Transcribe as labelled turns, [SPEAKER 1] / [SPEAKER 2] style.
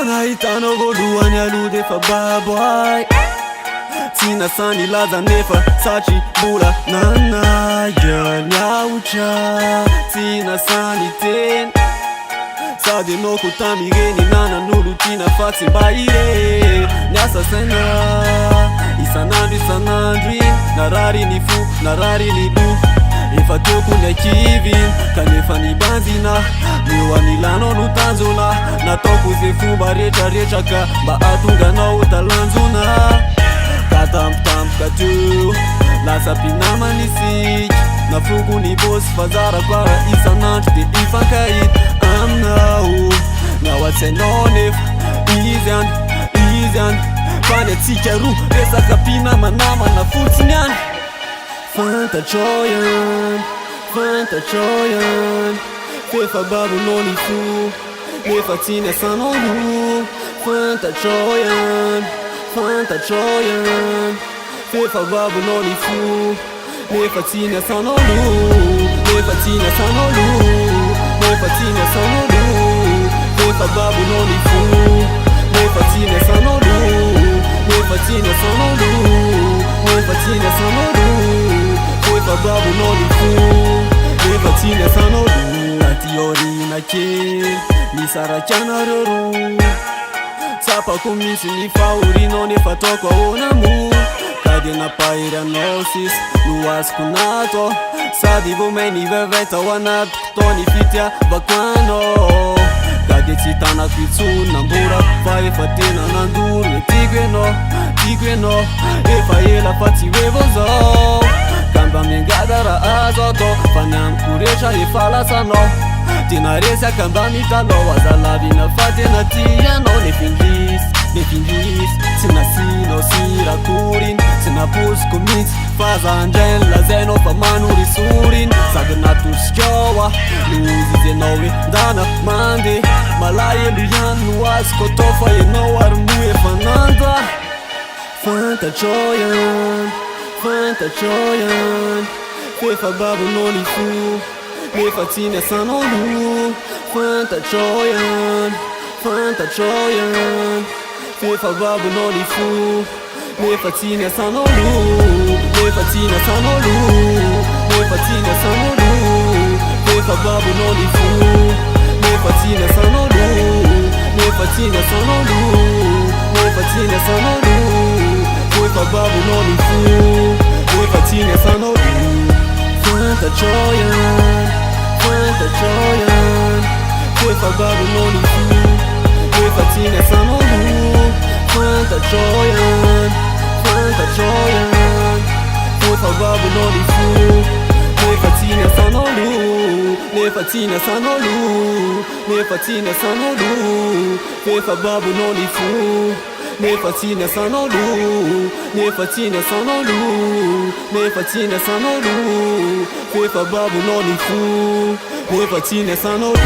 [SPEAKER 1] Nahitano voalohany aloha defa baboay tsy nasany laza nefa satry mbola nanaya niaotra tsy nasany teny sady anao ko tamireny nanan'olo tiana fa tsy mba ire niasa saina isan'andro iny narary ny fo narary ny lo efa tokony akivy kanefa nibanjina eo anilanao no tanjona nataoko ze fomba rehetrarehetra ka mba atonganao talanjona ka tampotampoka teo lasa mpinamana isika nafoko ny bosy fazarako ara isan'andro de ifankahita aminao nao atsainao nefa izy any fa ny atsika roa resaka mpinamanamana fotsiny any fantatrao ihany fefa babonao ny fo nefa tsy niasanao lo fantatrao ihany fefa babonao ny fo nefa tsy niasanao lo nefa babonao ny fo nefa tsy niasanao lo nefa babonao ny fo nefa tsy niasanao lo aty aorina kely misarakanareo roa tsapako misy ny fahorinao nefa ataoko ahoana mo ka de napahiranao sisa no azoko natao sady vo may nivavay tao anaty fotoany fitiavako anao ka de tsy tanako itsony mbora fa efa tena nandoro hoe tiako ianao efa ela fa tsy hoe vo zao ka mba miangada raha azo atao fa ny amiko rehetra efa lasanao tena resaka mba mitalao azalavina fa tena tianao nefindrisy tsy nasinao sirakoriny tsy naposiko mihitsy fa zandray lazainao fa manorisoriny sady natosikao a lozy izy anao hoe ndana mande malahelo ihany no azoko atao fa ianao ary mo efa nanda fantatrao ihany fefa babonao ny fo nefa tsy niasanao lo fantatrao ihany fefa babonao ny fo nefa tsy niasanao lo fefa babonao ny fo nefa tsy niasanao lo fefa babonao ny fo nefa tsy niasanao lo fantatrao ihany fefa babonao ny fo nefa tsy niasanao lo fantatrao ihany fefa babonao ny fo nefa tsy niasanao lo fefa babonao ny fo nefa tsy niasanao lo fefa babonao ny fo nefa tsy niasanao lo